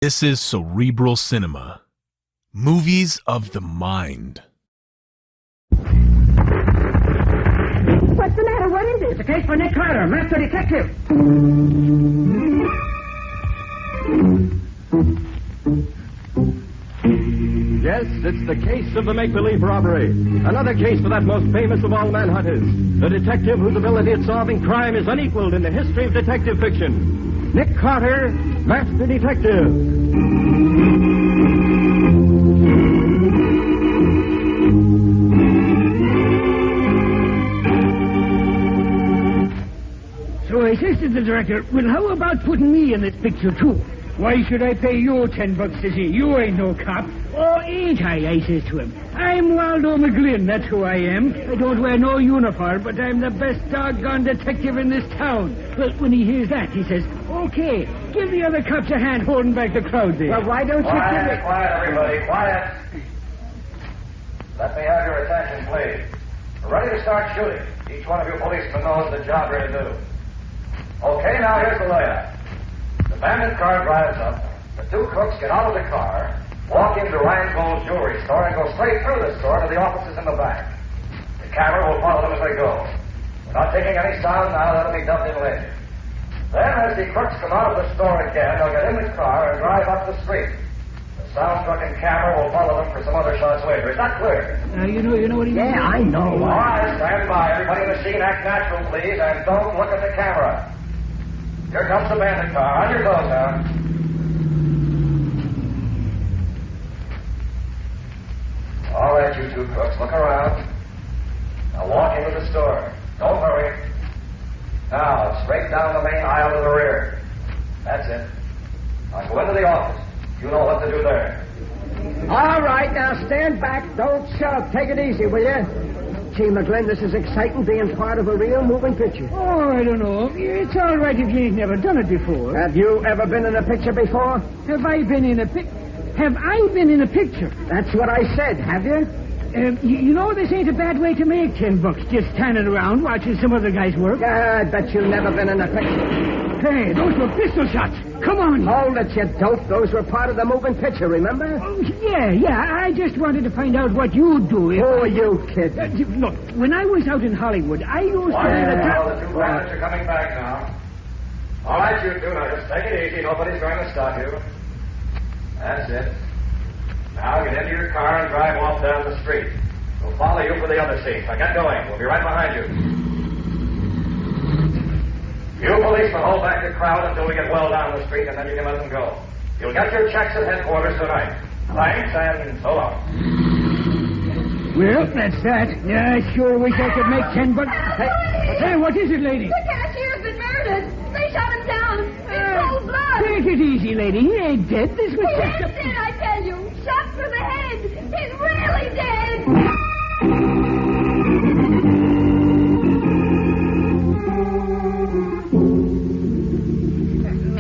This is cerebral cinema. Movies of the mind. What's the matter? What is it? It's a case for Nick Carter, master detective. Yes, it's the case of the make-believe robbery. Another case for that most famous of all manhunters. The detective whose ability at solving crime is unequaled in the history of detective fiction. Nick Carter, master detective. So I says to the director, well, how about putting me in this picture, too? Why should I pay you $10, says he? You ain't no cop. Oh, ain't I says to him. I'm Waldo McGlynn, that's who I am. I don't wear no uniform, but I'm the best doggone detective in this town. Well, when he hears that, he says, okay, give the other cops a hand holding back the crowd there. Well, why don't you give it... Quiet, everybody, quiet. Let me have your attention, please. We're ready to start shooting. Each one of you policemen knows the job you're to do. Okay, now here's the layout. The bandit car drives up. The two crooks get out of the car, walk into Randgold's jewelry store, and go straight through the store to the offices in the back. The camera will follow them as they go. We're not taking any sound now. That'll be dubbed in later. Then, as the crooks come out of the store again, they'll get in the car and drive up the street. The sound truck and camera will follow them for some other shots later. Is that clear? You know what he means? Yeah, I know. All right, stand by. Everybody in the scene, act natural, please, and don't look at the camera. Here comes the bandit car. On your toes now. All right, you two crooks, look around. Now walk into the store. Don't hurry. Now, straight down the main aisle to the rear. That's it. Now go into the office. You know what to do there. All right, now stand back. Don't shove. Take it easy, will you? Gee, McGlynn, this is exciting, being part of a real moving picture. Oh, I don't know. It's all right if you ain't never done it before. Have you ever been in a picture before? Have I been in a picture? That's what I said. Have you? You know, this ain't a bad way to make $10 just standing around watching some other guys work. I bet you've never been in a picture. Hey, those were pistol shots. Come on. Hold it, you dope. Those were part of the moving picture, remember? Oh, yeah. I just wanted to find out what you'd do if... Who are you, kid? Look, when I was out in Hollywood, I used to... The two bandits are coming back now. All right, you two, now just take it easy. Nobody's going to stop you. That's it. Now get into your car and drive off down the street. We'll follow you for the other seats. Now get going. We'll be right behind you. You policemen hold back the crowd until we get well down the street, and then you can let them go. You'll get your checks at headquarters tonight. Thanks, and so long. Well, that's that. Yeah, I sure wish I could make $10. Hey, what is it, lady? The cashier's been murdered. They shot him down. In cold blood. Take it easy, lady. He ain't dead. This was He just is dead, I tell you. Shot through the head. He's really dead.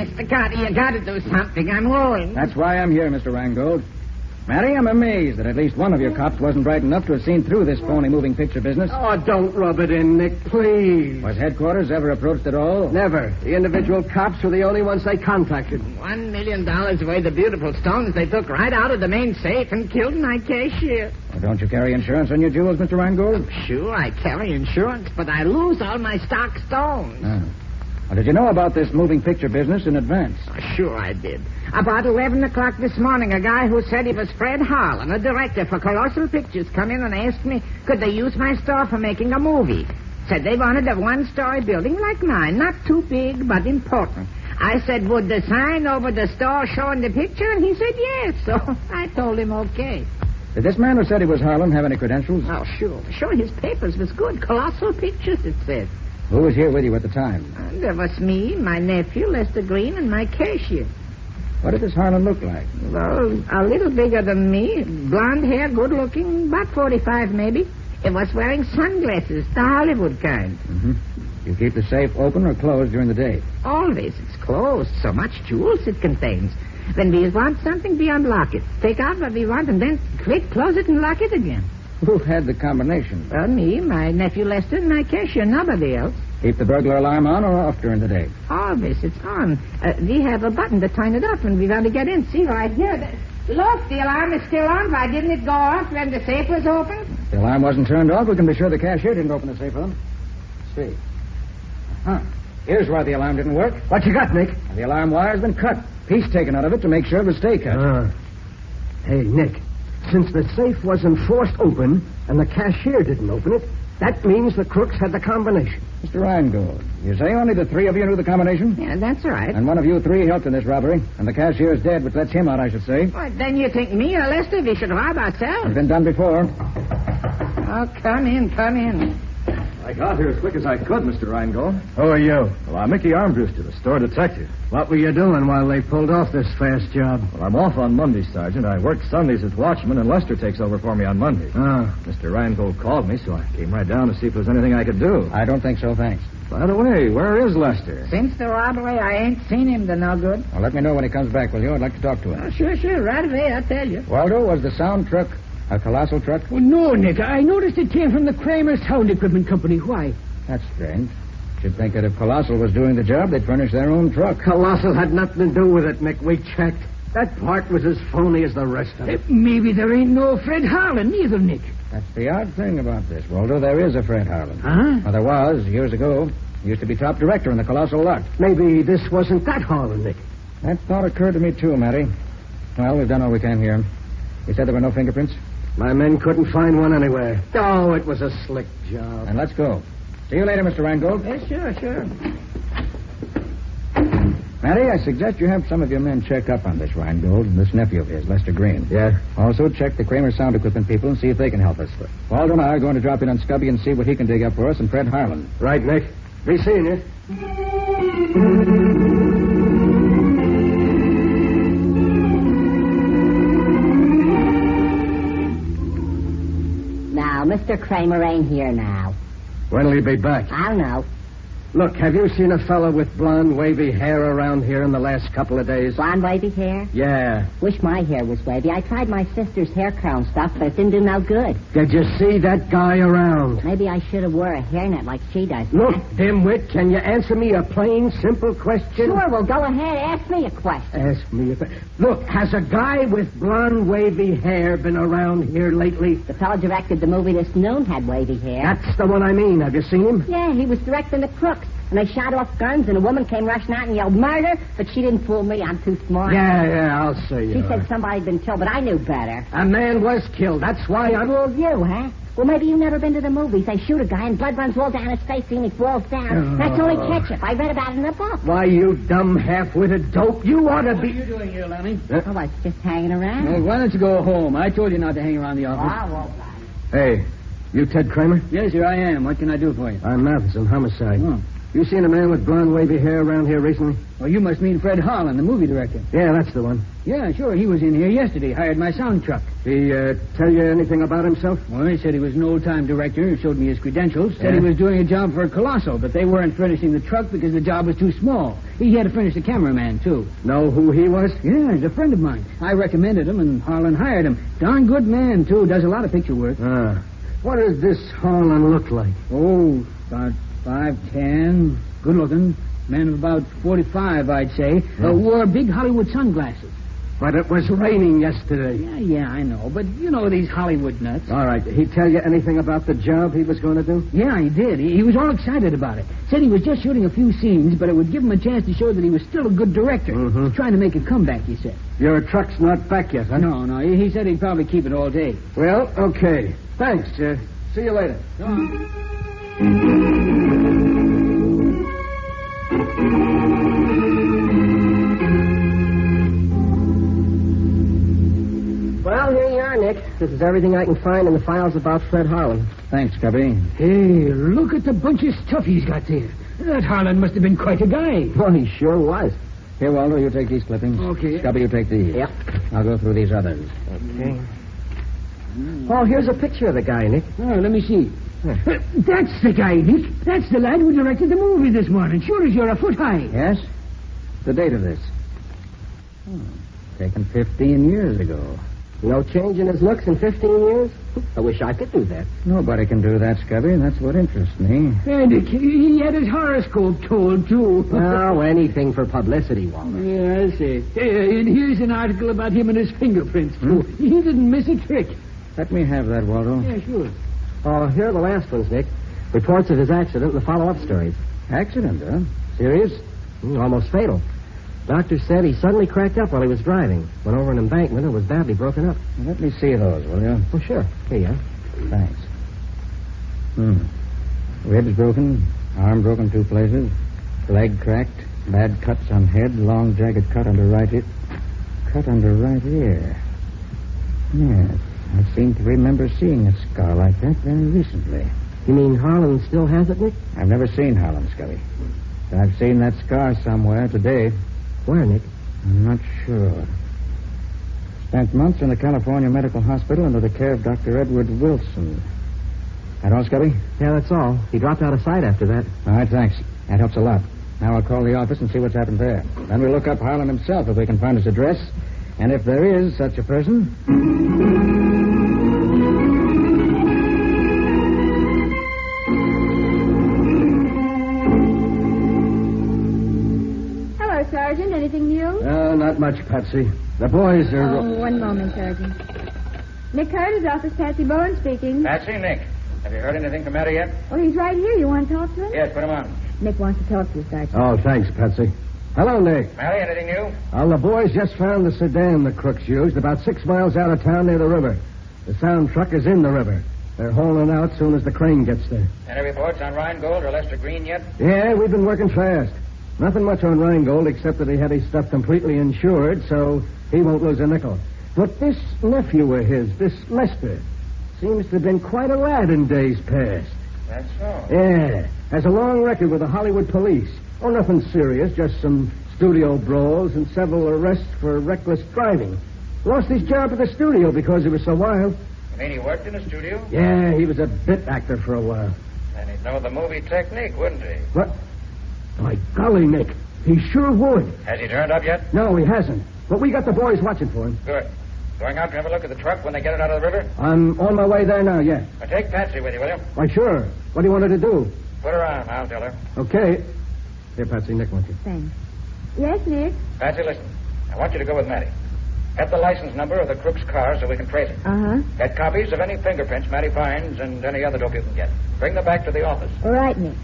Mr. Carter, you gotta do something. I'm ruined. That's why I'm here, Mr. Randgold. Mary, I'm amazed that at least one of your cops wasn't bright enough to have seen through this phony moving picture business. Oh, don't rub it in, Nick, please. Was headquarters ever approached at all? Never. The individual cops were the only ones they contacted. $1 million worth of beautiful stones they took right out of the main safe and killed my cashier. Well, don't you carry insurance on your jewels, Mr. Randgold? Sure, I carry insurance, but I lose all my stock stones. Oh. Well, did you know about this moving picture business in advance? Oh, sure I did. About 11 o'clock this morning, a guy who said he was Fred Harlan, a director for Colossal Pictures, come in and asked me could they use my store for making a movie. Said they wanted a one-story building like mine, not too big, but important. I said, would the sign over the store show in the picture? And he said yes, so I told him okay. Did this man who said he was Harlan have any credentials? Oh, sure. Sure, his papers was good. Colossal Pictures, it said. Who was here with you at the time? There was me, my nephew, Lester Green, and my cashier. What did this Harlan look like? Well, a little bigger than me. Blonde hair, good looking, about 45 maybe. He was wearing sunglasses, the Hollywood kind. Mm-hmm. You keep the safe open or closed during the day? Always. It's closed. So much jewels it contains. When we want something, we unlock it. Take out what we want and then quick close it and lock it again. Who had the combination? Well, me, my nephew Lester, and my cashier, nobody else. Keep the burglar alarm on or off during the day? Always, it's on. We have a button to turn it off when we want to get in. See right here. Look, the alarm is still on. Why didn't it go off when the safe was open? If the alarm wasn't turned off, we can be sure the cashier didn't open the safe for them. Let's see. Here's why the alarm didn't work. What you got, Nick? The alarm wire's been cut. Piece taken out of it to make sure it would stay cut. Hey, Nick, since the safe wasn't forced open and the cashier didn't open it, that means the crooks had the combination. Mr. Reingold, you say only the three of you knew the combination? Yeah, that's all right. And one of you three helped in this robbery. And the cashier's dead, which lets him out, I should say. Well, then you think me or Lester, we should rob ourselves? It's been done before. Oh, come in. I got here as quick as I could, Mr. Reingold. Who are you? Well, I'm Mickey Armbruster, the store detective. What were you doing while they pulled off this fast job? Well, I'm off on Monday, Sergeant. I work Sundays as watchman, and Lester takes over for me on Monday. Mr. Reingold called me, so I came right down to see if there was anything I could do. I don't think so, thanks. By the way, where is Lester? Since the robbery, I ain't seen him to no good. Well, let me know when he comes back, will you? I'd like to talk to him. Oh, sure. Right away, I'll tell you. Waldo, was the sound truck a colossal truck? Oh, no, Nick. I noticed it came from the Kramer Sound Equipment Company. Why? That's strange. Should think that if Colossal was doing the job, they'd furnish their own truck. Colossal had nothing to do with it, Nick. We checked. That part was as phony as the rest of it. Maybe there ain't no Fred Harlan either, Nick. That's the odd thing about this, Waldo. There is a Fred Harlan. Huh? Well, there was, years ago. He used to be top director in the Colossal lot. Maybe this wasn't that Harlan, Nick. That thought occurred to me, too, Matty. Well, we've done all we can here. You said there were no fingerprints? My men couldn't find one anywhere. Oh, it was a slick job. Then let's go. See you later, Mr. Reingold. Yeah, sure. Matty, I suggest you have some of your men check up on this Reingold and this nephew of his, Lester Green. Yeah? Also, check the Kramer Sound Equipment people and see if they can help us. Waldo and I are going to drop in on Scubby and see what he can dig up for us and Fred Harlan. Right, Nick. Be seeing you. Now, Mr. Kramer ain't here now. When'll he be back? I don't know. Look, have you seen a fellow with blonde, wavy hair around here in the last couple of days? Blonde wavy hair? Yeah. Wish my hair was wavy. I tried my sister's hair crown stuff, but it didn't do no good. Did you see that guy around? Maybe I should have wore a hairnet like she does. Look, dimwit, can you answer me a plain, simple question? Sure, well, go ahead. Ask me a question. Ask me a question. Look, has a guy with blonde, wavy hair been around here lately? The fellow directed the movie this noon had wavy hair. That's the one I mean. Have you seen him? Yeah, he was directing the crooks. And they shot off guns, and a woman came rushing out and yelled, "Murder!" But she didn't fool me. I'm too smart. Yeah, I'll say She said somebody'd been killed, but I knew better. A man was killed. That's why I'm... Well, you, huh? Well, maybe you've never been to the movies. They shoot a guy, and blood runs all down his face, and he falls down. That's only ketchup. I read about it in a book. Why, you dumb, half-witted dope. You ought to be... What are you doing here, Lonnie? Oh, I was just hanging around. Well, why don't you go home? I told you not to hang around the office. I won't. Hey, you Ted Kramer? Yes, sir, I am. What can I do for you? I'm Matheson, homicide. Oh. You seen a man with blonde, wavy hair around here recently? Well, you must mean Fred Harlan, the movie director. Yeah, that's the one. Yeah, sure. He was in here yesterday. Hired my sound truck. He tell you anything about himself? Well, he said he was an old-time director. Showed me his credentials. Said he was doing a job for Colossal, but they weren't furnishing the truck because the job was too small. He had to furnish the cameraman, too. Know who he was? Yeah, he's a friend of mine. I recommended him, and Harlan hired him. Darn good man, too. Does a lot of picture work. What does this Harlan look like? Oh, about 5'10", good-looking. Man of about 45, I'd say. Wore big Hollywood sunglasses. But it was raining yesterday. Yeah, I know. But you know these Hollywood nuts. All right. Did he tell you anything about the job he was going to do? Yeah, he did. He was all excited about it. Said he was just shooting a few scenes, but it would give him a chance to show that he was still a good director. He's trying to make a comeback, he said. Your truck's not back yet, huh? No. He said he'd probably keep it all day. Well, okay. Thanks. See you later. Go on. Well, here you are, Nick. This is everything I can find in the files about Fred Harlan. Thanks, Cubby. Hey, look at the bunch of stuff he's got there. That Harlan must have been quite a guy. Well, he sure was. Here, Waldo, you take these clippings. Okay. Scubby, you take these. Yep. I'll go through these others. Okay. Oh, here's a picture of the guy, Nick. Oh, let me see. That's the guy, Nick. That's the lad who directed the movie this morning. Sure as you're a foot high. Yes? The date of this? Taken 15 years ago. No change in his looks in 15 years? I wish I could do that. Nobody can do that, Scubby. That's what interests me. And he had his horoscope told, too. Oh, anything for publicity, Walter. Yeah, I see. And here's an article about him and his fingerprints, too. He didn't miss a trick. Let me have that, Waldo. Yeah, sure. Oh, here are the last ones, Nick. Reports of his accident and the follow-up stories. Accident, huh? Serious? Almost fatal. Doctor said he suddenly cracked up while he was driving. Went over an embankment and was badly broken up. Let me see those, will you? Oh, sure. Here you are. Thanks. Ribs broken, arm broken 2 places, leg cracked, bad cuts on head, long jagged cut under right ear. Cut under right ear. Yes, I seem to remember seeing a scar like that very recently. You mean Harlan still has it, Nick? I've never seen Harlan, Scubby. But I've seen that scar somewhere today. Where, Nick? I'm not sure. Spent months in the California Medical Hospital under the care of Dr. Edward Wilson. That all, Scubby? Yeah, that's all. He dropped out of sight after that. All right, thanks. That helps a lot. Now I'll call the office and see what's happened there. Then we'll look up Harlan himself if we can find his address. And if there is such a person... Sergeant, anything new? Not much, Patsy. The boys are... Oh, one moment, Sergeant. Nick Carter's office, Patsy Bowen speaking. Patsy, Nick. Have you heard anything from Matty yet? Oh, he's right here. You want to talk to him? Yes, put him on. Nick wants to talk to you, Sergeant. Oh, thanks, Patsy. Hello, Nick. Matty, anything new? Well, the boys just found the sedan the crooks used about 6 miles out of town near the river. The sound truck is in the river. They're hauling out soon as the crane gets there. Any reports on Rheingold or Lester Green yet? Yeah, we've been working fast. Nothing much on Rheingold except that he had his stuff completely insured, so he won't lose a nickel. But this nephew of his, this Lester, seems to have been quite a lad in days past. That's so. Yeah, has a long record with the Hollywood police. Oh, nothing serious, just some studio brawls and several arrests for reckless driving. Lost his job at the studio because he was so wild. You mean he worked in the studio? Yeah, he was a bit actor for a while. And he'd know the movie technique, wouldn't he? What? My golly, Nick, he sure would. Has he turned up yet? No, he hasn't. But we got the boys watching for him. Good. Going out to have a look at the truck when they get it out of the river? I'm on my way there now, yeah. Well, take Patsy with you, will you? Why, sure. What do you want her to do? Put her on. I'll tell her. Okay. Here, Patsy, Nick wants you. Thanks. Yes, Nick? Patsy, listen. I want you to go with Matty. Get the license number of the crook's car so we can trace it. Uh-huh. Get copies of any fingerprints Matty finds and any other dope you can get. Bring them back to the office. All right, Nick.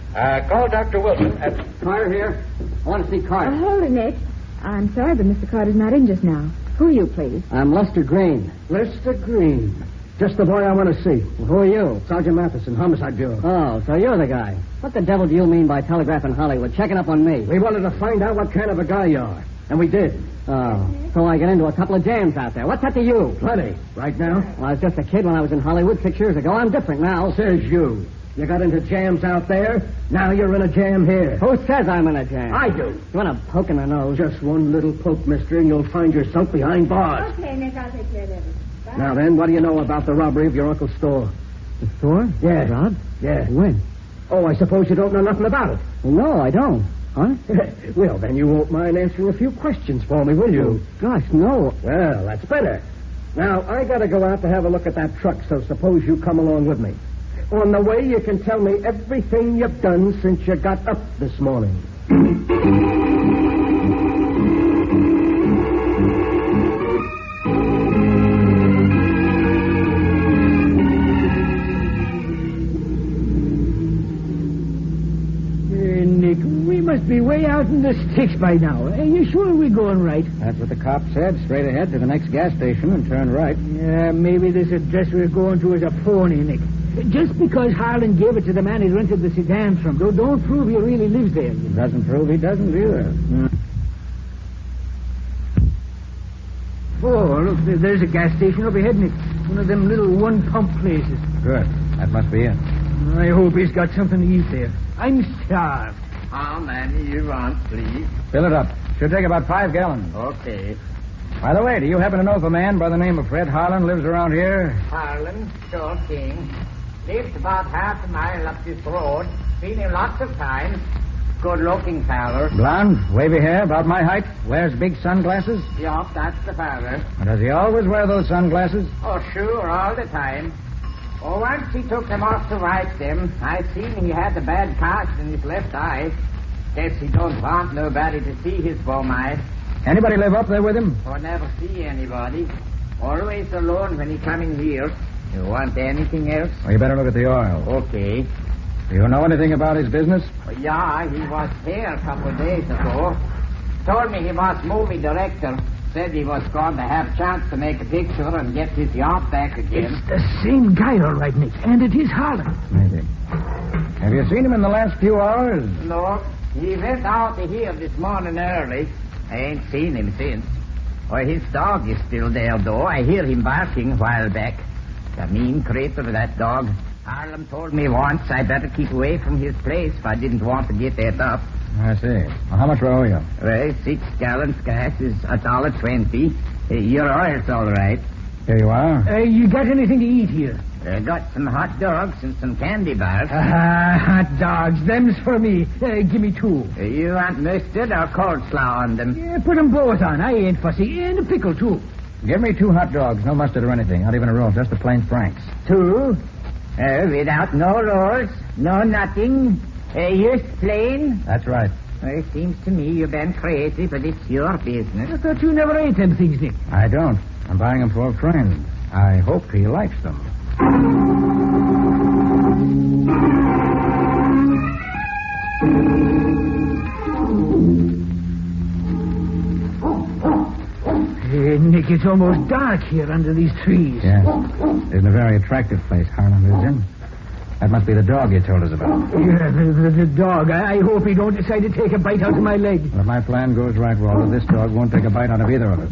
Call Dr. Wilson at... Carter here. I want to see Carter. Hold it, Nick. I'm sorry, but Mr. Carter's not in just now. Who are you, please? I'm Lester Green. Lester Green. Just the boy I want to see. Well, who are you? Sergeant Matheson, Homicide Bureau. Oh, so you're the guy. What the devil do you mean by telegraphing Hollywood, checking up on me? We wanted to find out what kind of a guy you are. And we did. Oh, so I get into a couple of jams out there. What's that to you? Plenty. Right now? Well, I was just a kid when I was in Hollywood 6 years ago. I'm different now. Says you. You got into jams out there. Now you're in a jam here. Who says I'm in a jam? I do. You want a poke in the nose? Just one little poke, mister, and you'll find yourself behind bars. Okay, Nick, I'll take care of everything. Bye. Now then, what do you know about the robbery of your uncle's store? The store? Yeah. Rob? Yeah. When? Oh, I suppose you don't know nothing about it. Well, no, I don't. Huh? Well, then you won't mind answering a few questions for me, will you? Gosh, no. Well, that's better. Now, I gotta go out to have a look at that truck, so suppose you come along with me. On the way, you can tell me everything you've done since you got up this morning. Nick, we must be way out in the sticks by now. Are you sure we're going right? That's what the cop said. Straight ahead to the next gas station and turn right. Yeah, maybe this address we're going to is a phony, Nick. Just because Harlan gave it to the man he rented the sedan from, don't prove he really lives there. It doesn't prove he doesn't either. Oh, look, there's a gas station over ahead, Nick. One of them little one-pump places. Good. That must be it. I hope he's got something to eat there. I'm starved. How many you want, please? Fill it up. Should take about 5 gallons. Okay. By the way, do you happen to know if a man by the name of Fred Harlan lives around here? Harlan, sure thing. Lives about half a mile up this road. Seen him lots of times. Good-looking feller. Blonde, wavy hair, about my height, wears big sunglasses. Yup, that's the feller. Does he always wear those sunglasses? Oh, sure, all the time. Oh, once he took them off to wipe them, I seen he had a bad cast in his left eye. Guess he don't want nobody to see his bum eye. Anybody live up there with him? Or never see anybody. Always alone when he come in here. You want anything else? Well, you better look at the oil. Okay. Do you know anything about his business? Well, yeah, he was here a couple of days ago. Told me he was movie director. Said he was going to have a chance to make a picture and get his yacht back again. It's the same guy, all right, Nick. And it is Harlan. Maybe. Have you seen him in the last few hours? No. He went out of here this morning early. I ain't seen him since. Or his dog is still there, though. I hear him barking a while back. The mean creature, that dog. Harlan told me once I better keep away from his place if I didn't want to get that up. I see. Well, how much owe you? Well, 6 gallons gas is $1.20. Your oil's all right. Here you are. You got anything to eat here? I got some hot dogs and some candy bars. Hot dogs. Them's for me. Give me 2. You want mustard or coleslaw on them? Yeah, put them both on. I ain't fussy. And a pickle, too. Give me 2 hot dogs, no mustard or anything. Not even a roll, just the plain Franks. 2? Without no rolls, no nothing. Just plain? That's right. Well, it seems to me you've been crazy, but it's your business. I thought you never ate them things, Nick. I don't. I'm buying them for a friend. I hope he likes them. Hey, Nick, it's almost dark here under these trees. Yeah. Isn't a very attractive place Harlan lives in. That must be the dog you told us about. Yeah, the dog. I hope he don't decide to take a bite out of my leg. Well, if my plan goes right, Walter, this dog won't take a bite out of either of us.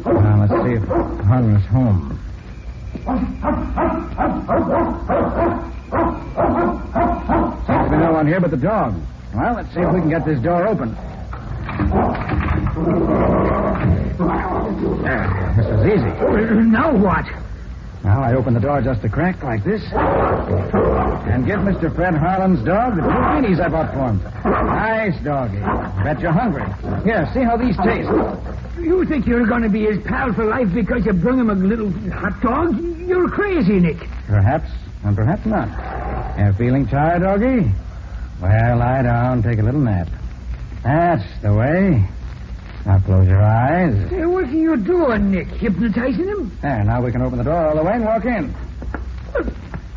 Now, let's see if Harlan's home. Seems to be no one here but the dog. Well, let's see if we can get this door open. There, this is easy. Now what? Now I open the door just a crack like this. And give Mr. Fred Harlan's dog the 2 guineas I bought for him. Nice doggy. Bet you're hungry. Here, see how these taste. You think you're going to be his pal for life because you brung him a little hot dog? You're crazy, Nick. Perhaps, and perhaps not. You feeling tired, doggy? Well, lie down, take a little nap. That's the way. Now close your eyes. Hey, what are you doing, Nick? Hypnotizing him? There, now we can open the door all the way and walk in.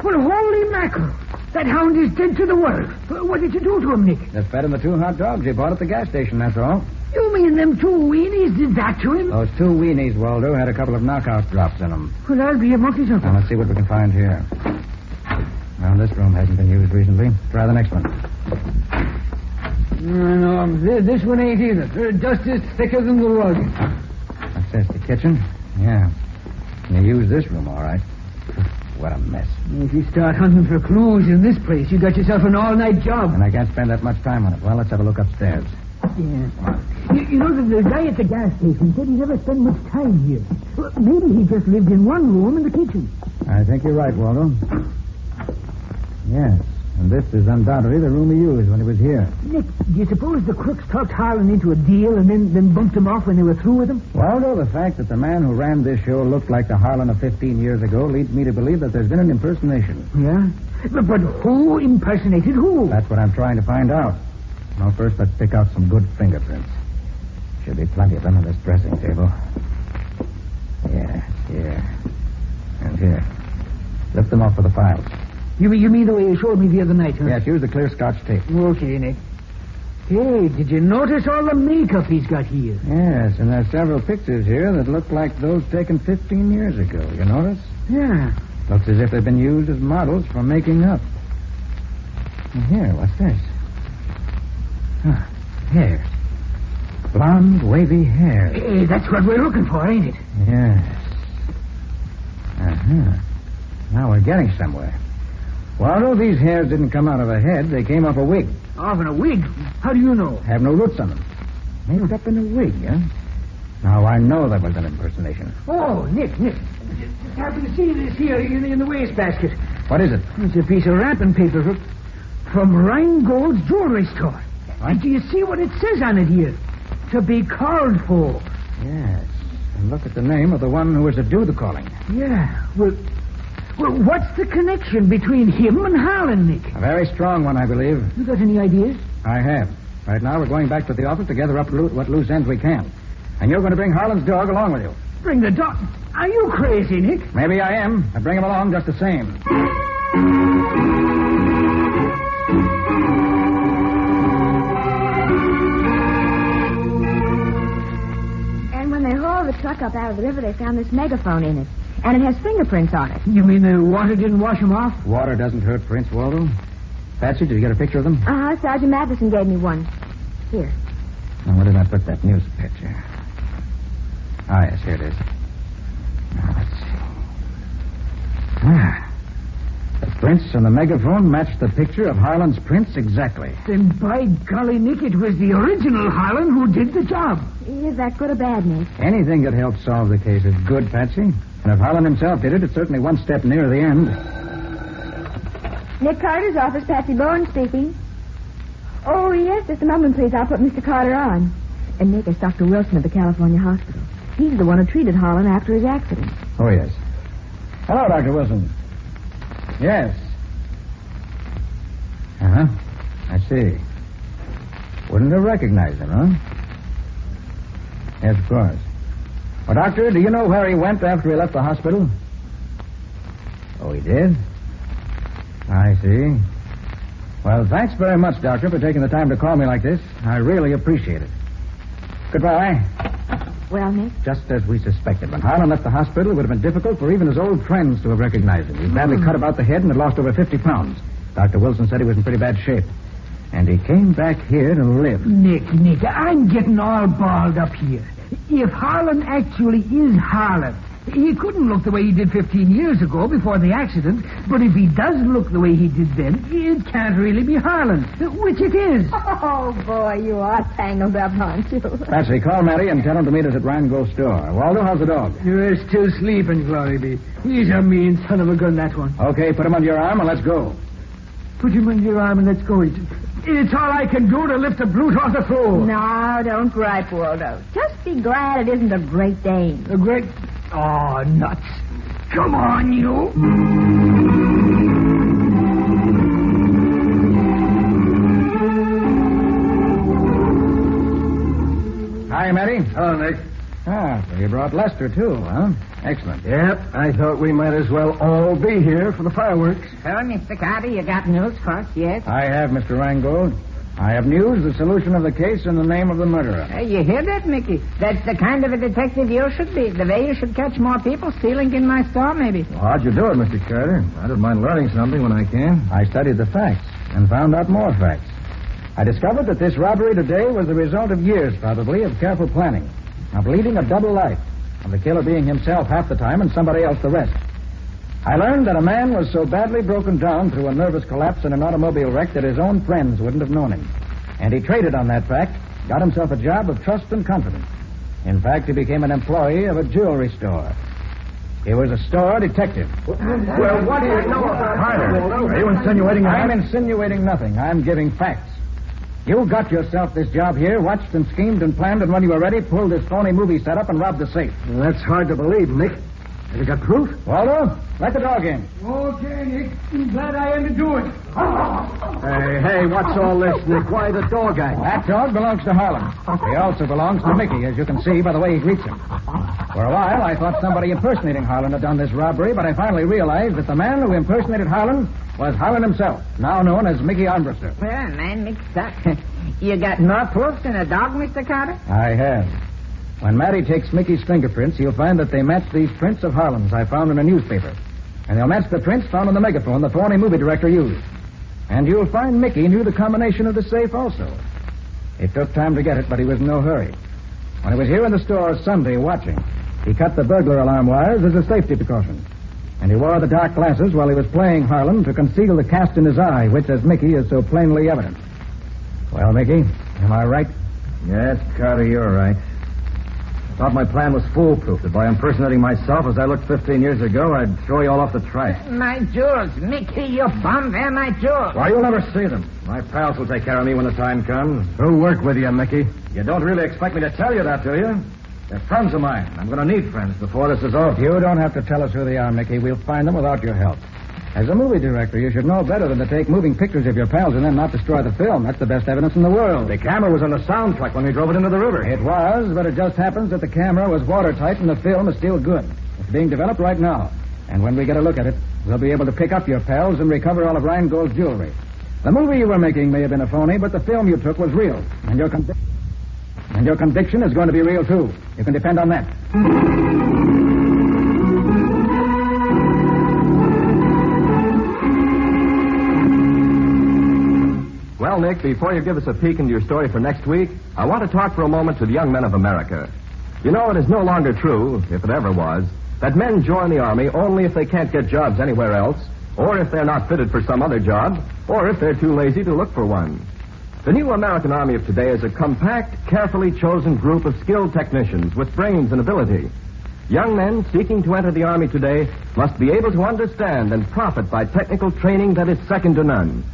Well, holy mackerel. That hound is dead to the world. What did you do to him, Nick? Just fed him the 2 hot dogs he bought at the gas station, that's all. You mean them 2 weenies did that to him? Those 2 weenies, Waldo, had a couple of knockout drops in them. Well, I'll be a monkey's uncle. Now, let's see what we can find here. Well, this room hasn't been used recently. Try the next one. No, this one ain't either. Dust is thicker than the rug. What's this, the kitchen? Yeah. You use this room, all right. What a mess. If you start hunting for clues in this place, you got yourself an all-night job. And I can't spend that much time on it. Well, let's have a look upstairs. Yeah. You know, the guy at the gas station said he never spent much time here. Well, maybe he just lived in one room in the kitchen. I think you're right, Waldo. Yes. And this is undoubtedly the room he used when he was here. Nick, do you suppose the crooks talked Harlan into a deal and then bumped him off when they were through with him? Waldo, the fact that the man who ran this show looked like the Harlan of 15 years ago leads me to believe that there's been an impersonation. Yeah? But who impersonated who? That's what I'm trying to find out. Well, first, let's pick out some good fingerprints. Should be plenty of them on this dressing table. Yeah, here. And here. Lift them off for the files. You mean the way you showed me the other night, huh? Yes, use the clear Scotch tape. Okay, Nick. Hey, did you notice all the makeup he's got here? Yes, and there's several pictures here that look like those taken 15 years ago. You notice? Yeah. Looks as if they've been used as models for making up. And here, what's this? Hair. Blonde, wavy hair. Hey, that's what we're looking for, ain't it? Yes. Uh-huh. Now we're getting somewhere. Waldo, these hairs didn't come out of a head. They came off a wig. Off in a wig? How do you know? Have no roots on them. Made up in a wig, huh? Now I know that was an impersonation. Oh, Nick. Just happen to see this here in the wastebasket. What is it? It's a piece of wrapping paper. From Rheingold's jewelry store. And do you see what it says on it here? To be called for. Yes. And look at the name of the one who was to do the calling. Yeah. Well, what's the connection between him and Harlan, Nick? A very strong one, I believe. You got any ideas? I have. Right now, we're going back to the office to gather up what loose ends we can. And you're going to bring Harlan's dog along with you. Bring the dog? Are you crazy, Nick? Maybe I am. I bring him along just the same. And when they hauled the truck up out of the river, they found this megaphone in it. And it has fingerprints on it. You mean the water didn't wash him off? Water doesn't hurt prints, Waldo. Patsy, did you get a picture of them? Sergeant Matheson gave me one. Here. Now, where did I put that news picture? Ah, yes, here it is. Now, let's see. The prints on the megaphone matched the picture of Harlan's prints exactly. Then by golly, Nick, it was the original Harlan who did the job. Is that good or bad, Nick? Anything that helps solve the case is good, Patsy. And if Harlan himself did it, it's certainly one step nearer the end. Nick Carter's office, Patsy Bowen speaking. Oh, yes, just a moment, please. I'll put Mr. Carter on. And Nick, it's Dr. Wilson of the California Hospital. He's the one who treated Harlan after his accident. Oh, yes. Hello, Dr. Wilson. Yes. Uh-huh. I see. Wouldn't have recognized him, huh? Yes, of course. Well, Doctor, do you know where he went after he left the hospital? Oh, he did? I see. Well, thanks very much, Doctor, for taking the time to call me like this. I really appreciate it. Goodbye. Well, Nick? Just as we suspected. When Harlan left the hospital, it would have been difficult for even his old friends to have recognized him. He was badly cut about the head and had lost over 50 pounds. Dr. Wilson said he was in pretty bad shape. And he came back here to live. Nick, I'm getting all balled up here. If Harlan actually is Harlan, he couldn't look the way he did 15 years ago before the accident, but if he does look the way he did then, it can't really be Harlan, which it is. Oh, boy, you are tangled up, aren't you? Patsy, call Matty and tell him to meet us at Rheingold's store. Waldo, how's the dog? You're still sleeping, Glory be. He's a mean son of a gun, that one. Okay, put him under your arm and let's go. Put him under your arm and let's go. It's all I can do to lift a brute off the floor. No, don't gripe, Waldo. Just be glad it isn't a Great Dane. A great... Oh, nuts. Come on, you. Hi, Matty. Hello, Nick. Ah, so you brought Lester, too, huh? Excellent. Yep, I thought we might as well all be here for the fireworks. So, Mr. Carter, you got news for us, yes? I have, Mr. Rheingold. I have news, the solution of the case, and the name of the murderer. Hey, you hear that, Mickey? That's the kind of a detective you should be. The way you should catch more people stealing in my store, maybe. Well, how'd you do it, Mr. Carter? I don't mind learning something when I can. I studied the facts and found out more facts. I discovered that this robbery today was the result of years, probably, of careful planning, of leading a double life, of the killer being himself half the time and somebody else the rest. I learned that a man was so badly broken down through a nervous collapse in an automobile wreck that his own friends wouldn't have known him. And he traded on that fact, got himself a job of trust and confidence. In fact, he became an employee of a jewelry store. He was a store detective. Well, what do you know about Carter? Are you insinuating I'm insinuating nothing. I'm giving facts. You got yourself this job here, watched and schemed and planned, and when you were ready, pulled this phony movie setup and robbed the safe. Well, that's hard to believe, Nick. Have you got proof? Waldo, let the dog in. Okay, Nick. I'm glad I had to do it. Hey, what's all this, Nick? Why the dog act? That dog belongs to Harlan. He also belongs to Mickey, as you can see by the way he greets him. For a while, I thought somebody impersonating Harlan had done this robbery, but I finally realized that the man who impersonated Harlan was Harlan himself, now known as Mickey Armbruster. Well, man, mixed up. You got more proof than a dog, Mr. Carter? I have. When Matty takes Mickey's fingerprints, he'll find that they match these prints of Harlan's I found in a newspaper. And they'll match the prints found on the megaphone the phony movie director used. And you'll find Mickey knew the combination of the safe also. It took time to get it, but he was in no hurry. When he was here in the store Sunday watching, he cut the burglar alarm wires as a safety precaution. And he wore the dark glasses while he was playing Harlan to conceal the cast in his eye, which, as Mickey, is so plainly evident. Well, Mickey, am I right? Yes, Carter, you're right. Thought my plan was foolproof, that by impersonating myself as I looked 15 years ago, I'd throw you all off the track. My jewels, Mickey, you bum, they're my jewels. Why, you'll never see them. My pals will take care of me when the time comes. Who worked with you, Mickey? You don't really expect me to tell you that, do you? They're friends of mine. I'm going to need friends before this is over. You don't have to tell us who they are, Mickey. We'll find them without your help. As a movie director, you should know better than to take moving pictures of your pals and then not destroy the film. That's the best evidence in the world. The camera was on the sound truck when we drove it into the river. It was, but it just happens that the camera was watertight and the film is still good. It's being developed right now. And when we get a look at it, we'll be able to pick up your pals and recover all of Rheingold's jewelry. The movie you were making may have been a phony, but the film you took was real. And your conviction is going to be real, too. You can depend on that. Well, Nick, before you give us a peek into your story for next week, I want to talk for a moment to the young men of America. You know, it is no longer true, if it ever was, that men join the Army only if they can't get jobs anywhere else, or if they're not fitted for some other job, or if they're too lazy to look for one. The new American Army of today is a compact, carefully chosen group of skilled technicians with brains and ability. Young men seeking to enter the Army today must be able to understand and profit by technical training that is second to none.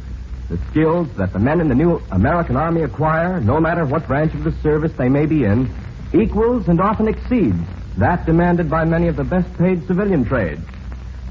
The skills that the men in the new American Army acquire, no matter what branch of the service they may be in, equals and often exceeds that demanded by many of the best-paid civilian trades.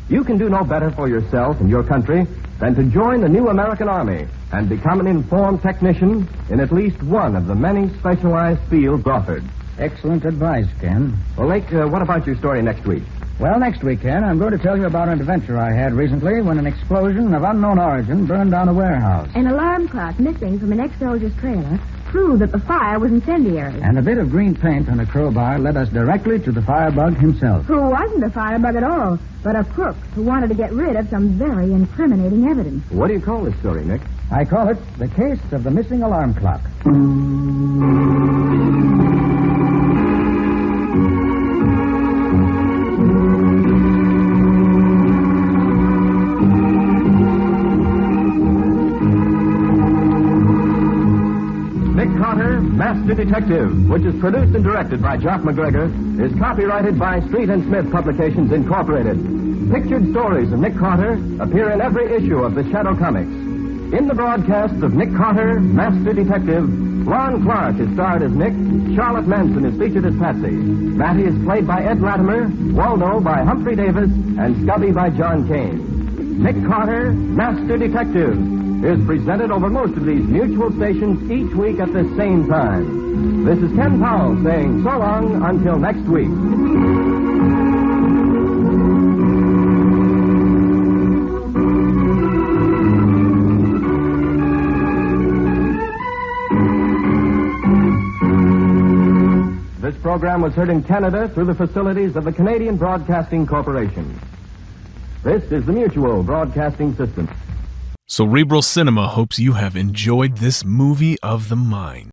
You can do no better for yourself and your country than to join the new American Army and become an informed technician in at least one of the many specialized fields offered. Excellent advice, Ken. Well, Nick, what about your story next week? Well, next week, Ken, I'm going to tell you about an adventure I had recently when an explosion of unknown origin burned down a warehouse. An alarm clock missing from an ex-soldier's trailer proved that the fire was incendiary. And a bit of green paint on a crowbar led us directly to the firebug himself. Who wasn't a firebug at all, but a crook who wanted to get rid of some very incriminating evidence. What do you call this story, Nick? I call it The Case of the Missing Alarm Clock. Master Detective, which is produced and directed by Jock McGregor, is copyrighted by Street and Smith Publications, Incorporated. Pictured stories of Nick Carter appear in every issue of the Shadow Comics. In the broadcast of Nick Carter, Master Detective, Lon Clark is starred as Nick, Charlotte Manson is featured as Patsy, Matty is played by Ed Latimer, Waldo by Humphrey Davis, and Scubby by John Kane. Nick Carter, Master Detective, is presented over most of these mutual stations each week at the same time. This is Ken Powell saying so long until next week. This program was heard in Canada through the facilities of the Canadian Broadcasting Corporation. This is the Mutual Broadcasting System. Cerebral Cinema hopes you have enjoyed this movie of the mind.